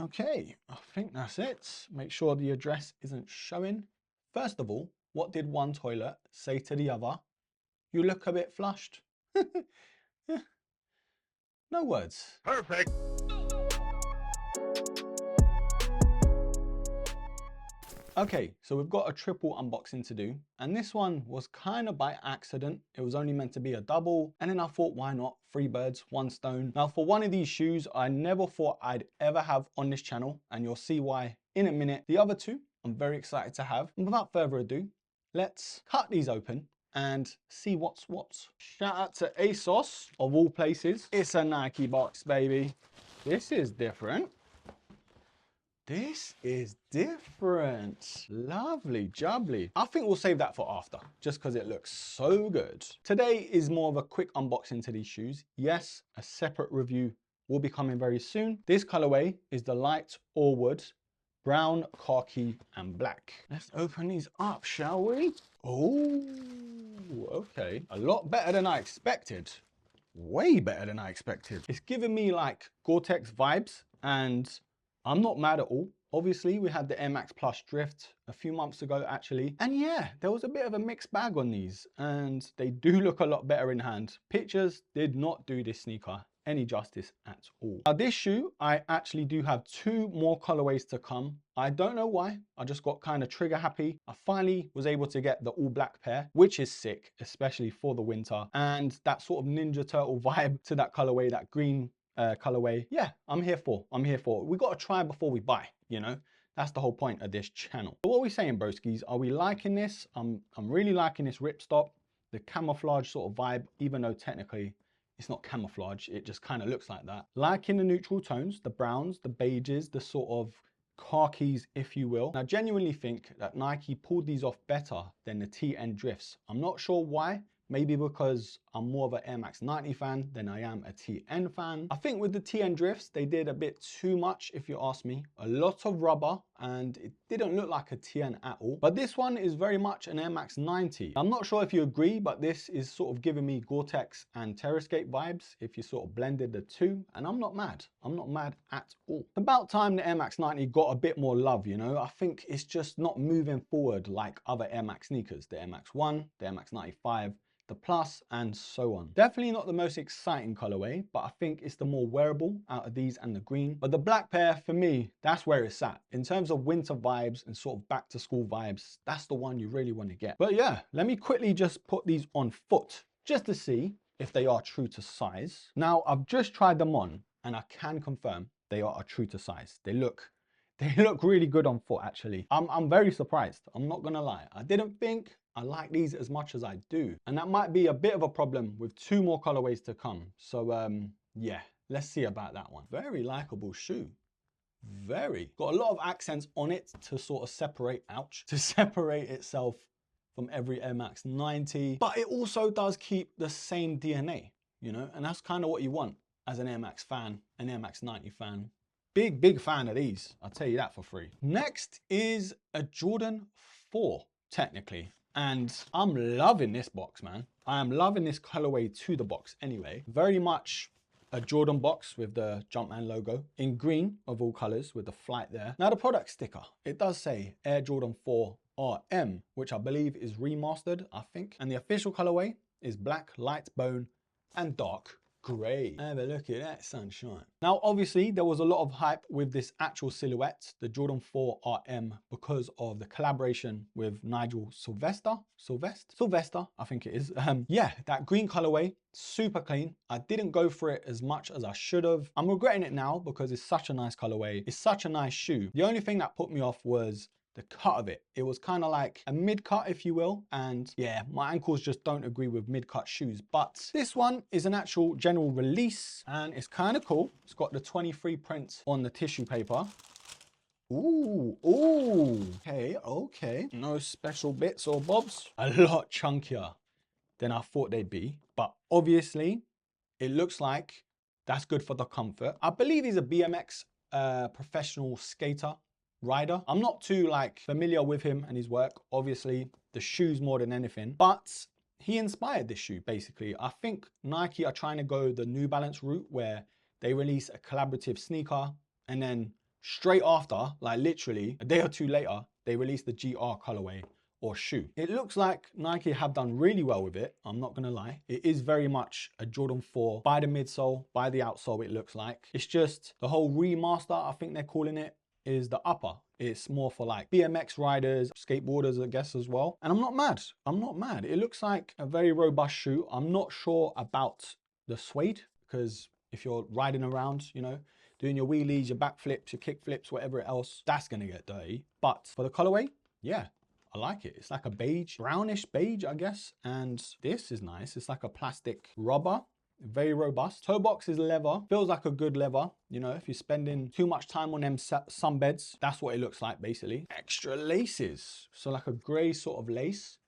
Okay, I think that's it. Make sure the address isn't showing. First of all, what did one toilet say to the other? You look a bit flushed. No words. Perfect. Okay, so we've got a triple unboxing to do, and this one was kind of by accident. It was only meant to be a double, and then I thought, why not? 3 birds, 1 stone. Now, for one of these shoes, I never thought I'd ever have on this channel, and you'll see why in a minute. The other 2, I'm very excited to have. And without further ado, let's cut these open and see what's what. Shout out to ASOS, of all places. It's a Nike box, baby. This is different. This is different. Lovely jubbly. I think we'll save that for after, just because it looks so good. Today is more of a quick unboxing to these shoes. Yes, a separate review will be coming very soon. This colorway is the light or wood, brown, khaki, and black. Let's open these up, shall we? Oh, okay. A lot better than I expected. Way better than I expected. It's giving me like Gore-Tex vibes, and I'm not mad at all. Obviously, we had the Air Max Plus Drift a few months ago, actually. And yeah, there was a bit of a mixed bag on these, and they do look a lot better in hand. Pictures did not do this sneaker any justice at all. Now, this shoe, I actually do have 2 more colorways to come. I don't know why. I just got kind of trigger happy. I finally was able to get the all black pair, which is sick, especially for the winter. And that sort of Ninja Turtle vibe to that colorway, that green colorway. Yeah, I'm here for. We got to try before we buy, you know. That's the whole point of this channel. So what are we saying, broskies? Are we liking this? I'm really liking this ripstop, the camouflage sort of vibe, even though technically it's not camouflage, it just kind of looks like that. Liking the neutral tones, the browns, the beiges, the sort of khakis, if you will. I genuinely think that Nike pulled these off better than the TN Drifts. I'm not sure why. Maybe because I'm more of an Air Max 90 fan than I am a TN fan. I think with the TN Drifts, they did a bit too much, if you ask me. A lot of rubber, and it didn't look like a TN at all. But this one is very much an Air Max 90. I'm not sure if you agree, but this is sort of giving me Gore-Tex and Terrascape vibes, if you sort of blended the 2, and I'm not mad. I'm not mad at all. About time the Air Max 90 got a bit more love, you know? I think it's just not moving forward like other Air Max sneakers. The Air Max 1, the Air Max 95, the Plus, and so on. Definitely not the most exciting colorway, but I think it's the more wearable out of these and the green. But the black pair, for me, that's where it's at. In terms of winter vibes and sort of back to school vibes, that's the one you really want to get. But yeah, let me quickly just put these on foot, just to see if they are true to size. Now, I've just tried them on, and I can confirm they are true to size. They look really good on foot, actually. I'm very surprised. I'm not gonna lie. I didn't think I like these as much as I do. And that might be a bit of a problem with 2 more colorways to come. So yeah, let's see about that one. Very likable shoe. Very. Got a lot of accents on it to sort of separate, ouch, to separate itself from every Air Max 90. But it also does keep the same DNA, you know? And that's kind of what you want as an Air Max fan, an Air Max 90 fan. Big fan of these, I'll tell you that for free. Next is a Jordan 4, technically. And I'm loving this box, man. I am loving this colorway to the box anyway. Very much a Jordan box with the Jumpman logo in green of all colors with the flight there. Now the product sticker, it does say Air Jordan 4 RM, which I believe is remastered, I think. And the official colorway is black, light bone, and dark grey. Have a look at that sunshine. Now, obviously, there was a lot of hype with this actual silhouette, the Jordan 4 RM, because of the collaboration with Nigel Sylvester, I think it is. Yeah, that green colorway, super clean. I didn't go for it as much as I should have. I'm regretting it now because it's such a nice colorway. It's such a nice shoe. The only thing that put me off was the cut of it. It was kind of like a mid-cut, if you will. And yeah, my ankles just don't agree with mid-cut shoes. But this one is an actual general release and it's kind of cool. It's got the 23 print on the tissue paper. Ooh, okay. No special bits or bobs. A lot chunkier than I thought they'd be. But obviously, it looks like that's good for the comfort. I believe he's a BMX professional skater. Rider. I'm not too like familiar with him and his work, obviously the shoes more than anything, but he inspired this shoe basically. I think Nike are trying to go the New Balance route where they release a collaborative sneaker and then straight after, like literally a day or two later, they released the GR colorway or shoe. It looks like Nike have done really well with it. I'm not gonna lie. It is very much a Jordan 4 by the midsole, by the outsole, it looks like. It's just the whole remaster, I think they're calling it, is the upper. It's more for like BMX riders, skateboarders, I guess, as well. And I'm not mad. I'm not mad. It looks like a very robust shoe. I'm not sure about the suede, because if you're riding around, you know, doing your wheelies, your backflips, your kickflips, whatever else, that's gonna get dirty. But for the colorway, yeah, I like it. It's like a beige, brownish beige, I guess. And this is nice. It's like a plastic rubber, very robust. Toe box is leather, feels like a good leather. You know, if you're spending too much time on them sunbeds, that's what it looks like basically. Extra laces. So like a gray sort of lace.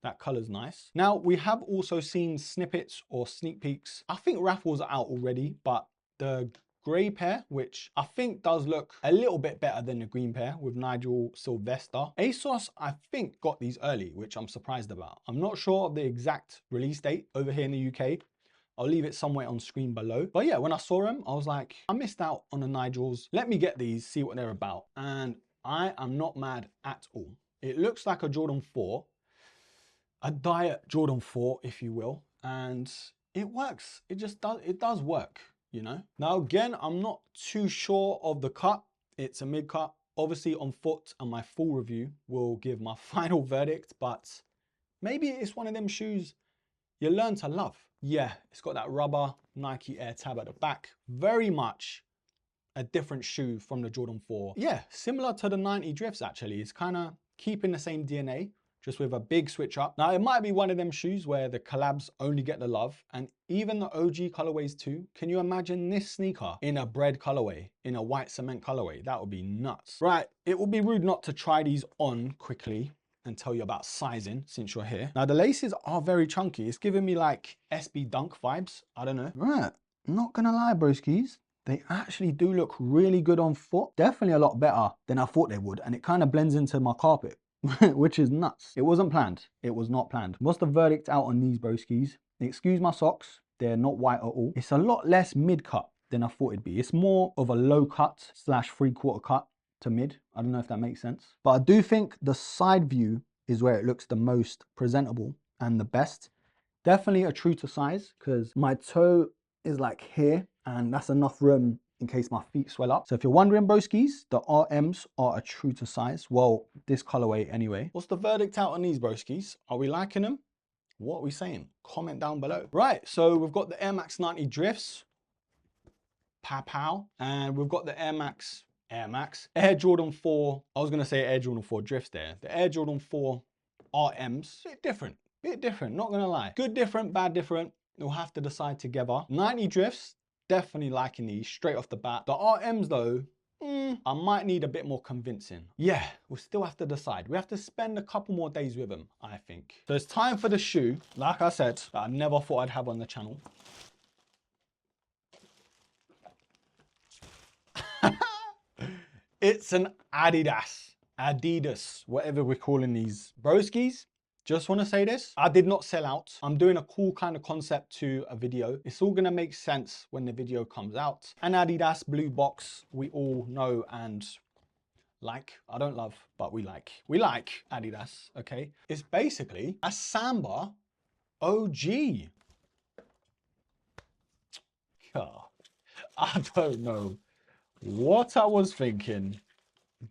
That color's nice. Now, we have also seen snippets or sneak peeks. I think raffles are out already, but the grey pair, which I think does look a little bit better than the green pair with Nigel Sylvester. ASOS, I think, got these early, which I'm surprised about. I'm not sure of the exact release date over here in the UK. I'll leave it somewhere on screen below. But yeah, when I saw them, I was like, I missed out on the Nigels. Let me get these, see what they're about. And I am not mad at all. It looks like a Jordan 4, a diet Jordan 4, if you will. And it works. It just does, it does work. You know, now again, I'm not too sure of the cut. It's a mid cut, obviously on foot, and my full review will give my final verdict, but maybe it's one of them shoes you learn to love. Yeah, it's got that rubber Nike Air tab at the back. Very much a different shoe from the Jordan 4. Yeah, similar to the 90 Drifts actually. It's kind of keeping the same DNA, just with a big switch up. Now, it might be one of them shoes where the collabs only get the love, and even the OG colorways too. Can you imagine this sneaker in a bread colorway, in a white cement colorway? That would be nuts. Right, it would be rude not to try these on quickly and tell you about sizing since you're here. Now, the laces are very chunky. It's giving me like SB Dunk vibes. I don't know. Right, not gonna lie, broskies. They actually do look really good on foot. Definitely a lot better than I thought they would, and it kind of blends into my carpet. Which is nuts. It wasn't planned. It was not planned. What's the verdict out on these broskies? Excuse my socks. They're not white at all. It's a lot less mid cut than I thought it'd be. It's more of a low cut / 3/4 cut to mid. I don't know if that makes sense. But I do think the side view is where it looks the most presentable and the best. Definitely a true to size, because my toe is like here, and that's enough room in case my feet swell up. So if you're wondering, broskies, the RMs are a true to size. Well, this colorway anyway. What's the verdict out on these broskies? Are we liking them? What are we saying? Comment down below. Right, so we've got the Air Max 90 Drifts. Pow pow. And we've got the Air Jordan 4. I was gonna say Air Jordan 4 Drifts there. The Air Jordan 4 RMs. Bit different, not gonna lie. Good different, bad different. We'll have to decide together. 90 Drifts. Definitely liking these straight off the bat. The RMs though, I might need a bit more convincing. Yeah, we'll still have to decide. We have to spend a couple more days with them, I think. So it's time for the shoe, like I said, that I never thought I'd have on the channel. It's an Adidas, whatever we're calling these broskies. Just want to say this, I did not sell out. I'm doing a cool kind of concept to a video. It's all going to make sense when the video comes out. An Adidas blue box, we all know and like. I don't love, but we like. We like Adidas, okay? It's basically a SAMBA OG. Oh, I don't know what I was thinking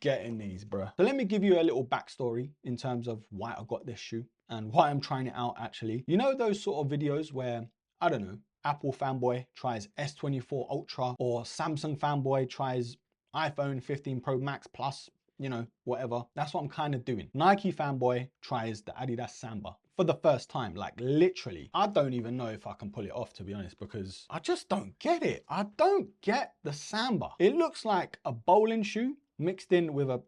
getting these, bruh. So let me give you a little backstory in terms of why I got this shoe and why I'm trying it out actually. You know those sort of videos where, I don't know, Apple fanboy tries S24 Ultra or Samsung fanboy tries iPhone 15 Pro Max Plus, you know, whatever. That's what I'm kind of doing. Nike fanboy tries the Adidas Samba for the first time, like literally. I don't even know if I can pull it off, to be honest, because I just don't get it. I don't get the Samba. It looks like a bowling shoe mixed in with a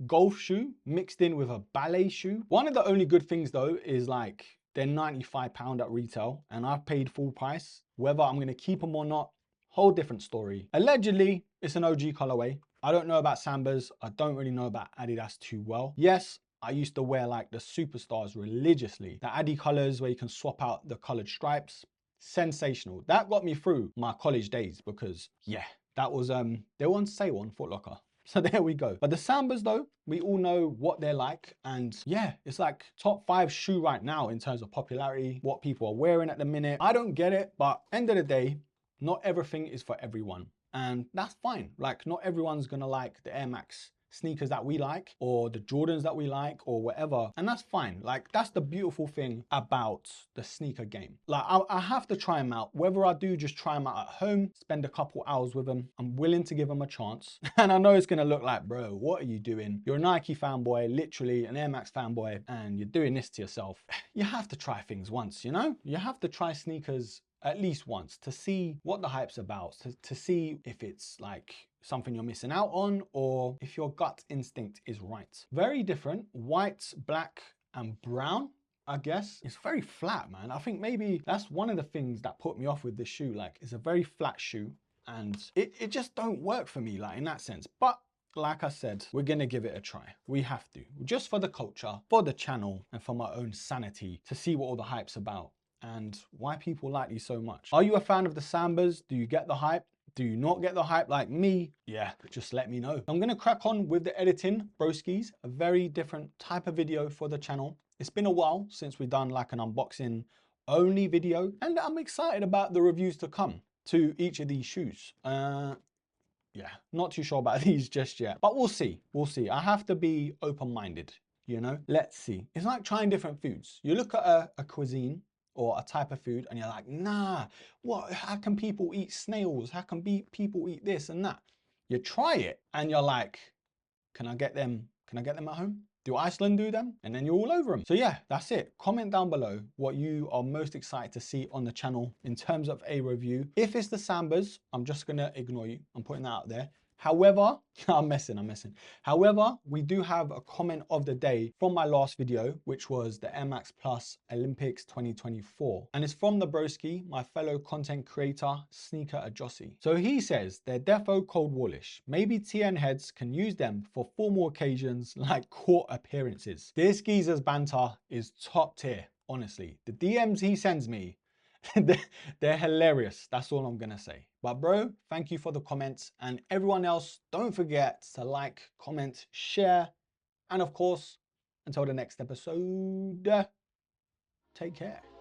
golf shoe, mixed in with a ballet shoe. One of the only good things though is like they're £95 at retail and I've paid full price. Whether I'm gonna keep them or not, whole different story. Allegedly, it's an OG colorway. I don't know about Sambas. I don't really know about Adidas too well. Yes, I used to wear like the Superstars religiously. The Adi colors where you can swap out the colored stripes. Sensational. That got me through my college days because yeah, that was, they were on sale on Foot Locker. So there we go. But the Sambas though, we all know what they're like. And yeah, it's like top 5 shoe right now in terms of popularity, what people are wearing at the minute. I don't get it, but end of the day, not everything is for everyone. And that's fine. Like, not everyone's gonna like the Air Max sneakers that we like, or the Jordans that we like, or whatever, and that's fine. Like, that's the beautiful thing about the sneaker game. Like, I have to try them out. Whether I do just try them out at home, spend a couple hours with them, I'm willing to give them a chance. And I know it's gonna look like, bro, what are you doing? You're a Nike fanboy, literally an Air Max fanboy, and you're doing this to yourself. You have to try things once, you know? You have to try sneakers at least once to see what the hype's about, to see if it's like something you're missing out on, or if your gut instinct is right. Very different, white, black, and brown, I guess. It's very flat, man. I think maybe that's one of the things that put me off with this shoe. Like, it's a very flat shoe, and it just don't work for me, like, in that sense. But like I said, we're gonna give it a try. We have to, just for the culture, for the channel, and for my own sanity, to see what all the hype's about and why people like these so much. Are you a fan of the Sambas? Do you get the hype? Do you not get the hype like me? Yeah, just let me know. I'm gonna crack on with the editing, broskies, a very different type of video for the channel. It's been a while since we've done like an unboxing only video, and I'm excited about the reviews to come to each of these shoes. Yeah, not too sure about these just yet, but we'll see. We'll see. I have to be open-minded, you know? Let's see. It's like trying different foods. You look at a cuisine or a type of food and you're like, nah, what, how can people eat snails? How can people eat this and that? You try it and you're like, can I get them at home? Do Iceland do them? And then you're all over them. So yeah, that's it. Comment down below what you are most excited to see on the channel in terms of a review. If it's the Sambas, I'm just gonna ignore you. I'm putting that out there. However, I'm messing. However, we do have a comment of the day from my last video, which was the Air Max Plus Olympics 2024. And it's from the Broski, my fellow content creator, Sneaker Ajossi. So he says, they're defo cold wallish. Maybe TN heads can use them for formal occasions like court appearances. This geezer's banter is top tier, honestly. The DMs he sends me, they're hilarious. That's all I'm gonna say. But bro, thank you for the comments, and everyone else, don't forget to like, comment, share, and of course, until the next episode, take care.